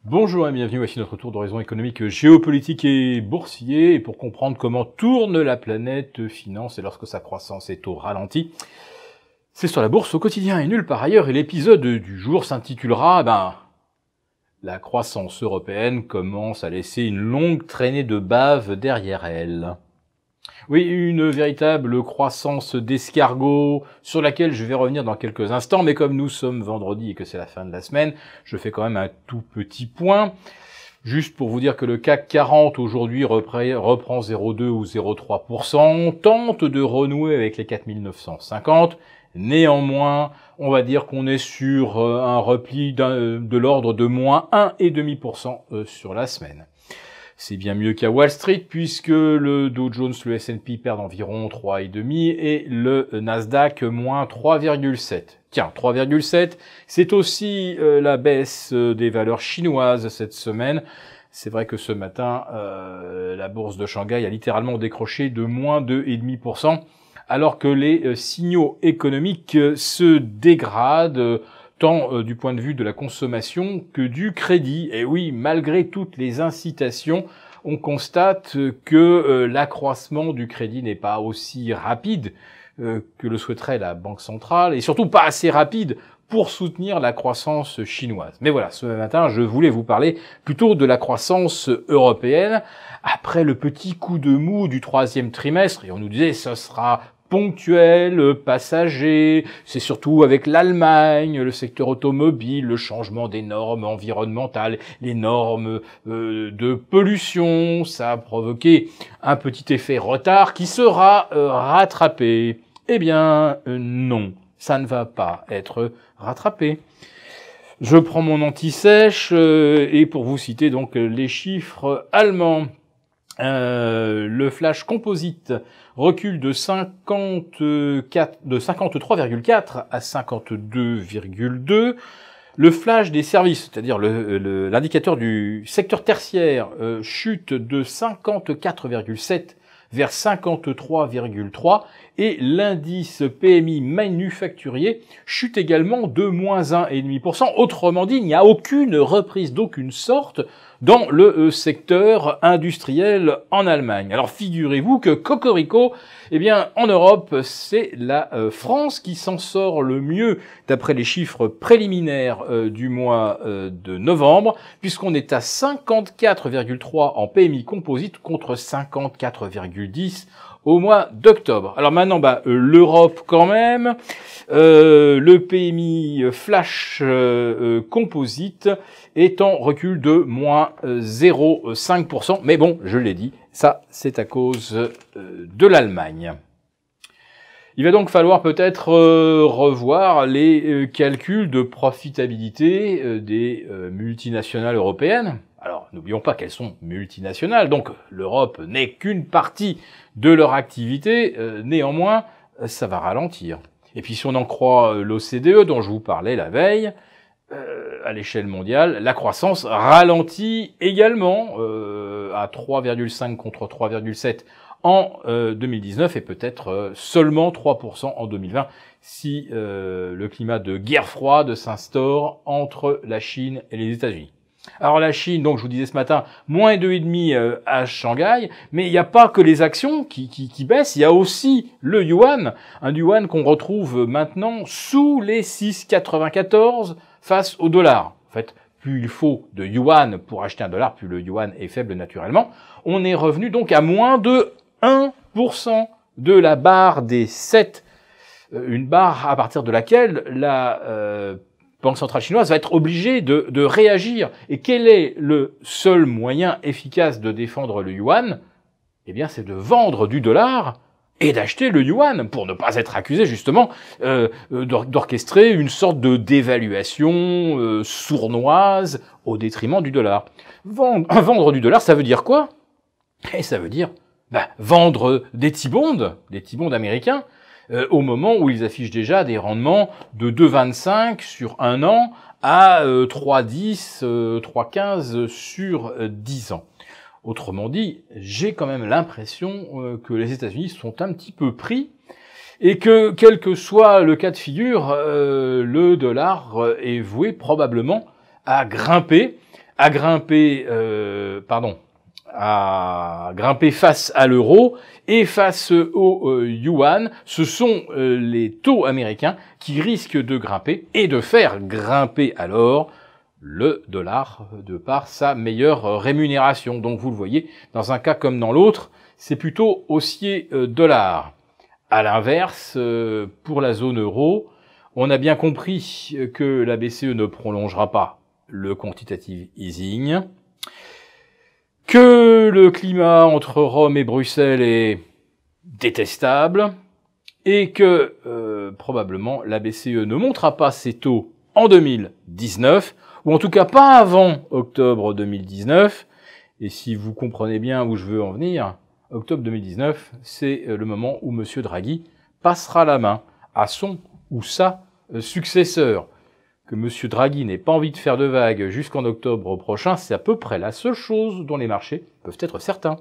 Bonjour et bienvenue, voici notre tour d'horizon économique, géopolitique et boursier. Et pour comprendre comment tourne la planète finance et lorsque sa croissance est au ralenti, c'est sur la bourse au quotidien et nulle part ailleurs. Et l'épisode du jour s'intitulera la croissance européenne commence à laisser une longue traînée de bave derrière elle. Oui, une véritable croissance d'escargot sur laquelle je vais revenir dans quelques instants, mais comme nous sommes vendredi et que c'est la fin de la semaine, je fais quand même un tout petit point. Juste pour vous dire que le CAC 40 aujourd'hui reprend 0,2 ou 0,3%, tente de renouer avec les 4950. Néanmoins, on va dire qu'on est sur un repli de l'ordre de moins 1,5% sur la semaine. C'est bien mieux qu'à Wall Street puisque le Dow Jones, le S&P perdent environ 3,5 et le Nasdaq moins 3,7. Tiens, 3,7, c'est aussi la baisse des valeurs chinoises cette semaine. C'est vrai que ce matin, la bourse de Shanghai a littéralement décroché de moins 2,5%, alors que les signaux économiques se dégradent, tant du point de vue de la consommation que du crédit. Et oui, malgré toutes les incitations, on constate que l'accroissement du crédit n'est pas aussi rapide que le souhaiterait la Banque centrale, et surtout pas assez rapide pour soutenir la croissance chinoise. Mais voilà, ce matin, je voulais vous parler plutôt de la croissance européenne. Après le petit coup de mou du troisième trimestre, et on nous disait ce sera ponctuel, passager, c'est surtout avec l'Allemagne, le secteur automobile, le changement des normes environnementales, les normes de pollution, ça a provoqué un petit effet retard qui sera rattrapé. Eh bien, non, ça ne va pas être rattrapé. Je prends mon anti-sèche et pour vous citer donc les chiffres allemands, le flash composite recule de 53,4 à 52,2. Le flash des services, c'est-à-dire l'indicateur du secteur tertiaire, chute de 54,7 vers 53,3 et l'indice PMI manufacturier chute également de moins 1,5%. Autrement dit, il n'y a aucune reprise d'aucune sorte dans le secteur industriel en Allemagne. Alors figurez-vous que cocorico, eh bien en Europe, c'est la France qui s'en sort le mieux d'après les chiffres préliminaires du mois de novembre, puisqu'on est à 54,3 en PMI composite contre 54,10 au mois d'octobre. Alors maintenant, l'Europe quand même, le PMI flash composite est en recul de moins 0,5%. Mais bon, je l'ai dit, ça c'est à cause de l'Allemagne. Il va donc falloir peut-être revoir les calculs de profitabilité des multinationales européennes. Alors, n'oublions pas qu'elles sont multinationales, donc l'Europe n'est qu'une partie de leur activité. Néanmoins, ça va ralentir. Et puis si on en croit l'OCDE dont je vous parlais la veille, à l'échelle mondiale, la croissance ralentit également à 3,5 contre 3,7 en 2019 et peut-être seulement 3% en 2020 si le climat de guerre froide s'instaure entre la Chine et les États-Unis. Alors la Chine, donc je vous disais ce matin, moins 2,5 à Shanghai, mais il n'y a pas que les actions qui baissent, il y a aussi le yuan, un yuan qu'on retrouve maintenant sous les 6,94 face au dollar. En fait, plus il faut de yuan pour acheter un dollar, plus le yuan est faible naturellement. On est revenu donc à moins de 1% de la barre des 7, une barre à partir de laquelle la Banque centrale chinoise va être obligée de réagir. Et quel est le seul moyen efficace de défendre le yuan? Eh bien, c'est de vendre du dollar et d'acheter le yuan pour ne pas être accusé justement d'orchestrer une sorte de dévaluation sournoise au détriment du dollar. Vendre du dollar, ça veut dire quoi? Et ça veut dire vendre des T-bonds américains, au moment où ils affichent déjà des rendements de 2,25 sur un an à 3,10, 3,15 sur 10 ans. Autrement dit, j'ai quand même l'impression que les États-Unis sont un petit peu pris et que, quel que soit le cas de figure, le dollar est voué probablement à grimper à grimper, face à l'euro et face au yuan. Ce sont les taux américains qui risquent de grimper et de faire grimper alors le dollar de par sa meilleure rémunération. Donc vous le voyez, dans un cas comme dans l'autre, c'est plutôt haussier dollar. À l'inverse, pour la zone euro, on a bien compris que la BCE ne prolongera pas le quantitative easing, que le climat entre Rome et Bruxelles est détestable, et que probablement la BCE ne montera pas ses taux en 2019, ou en tout cas pas avant octobre 2019. Et si vous comprenez bien où je veux en venir, octobre 2019, c'est le moment où Monsieur Draghi passera la main à son ou sa successeur. Que Monsieur Draghi n'ait pas envie de faire de vagues jusqu'en octobre prochain, c'est à peu près la seule chose dont les marchés peuvent être certains.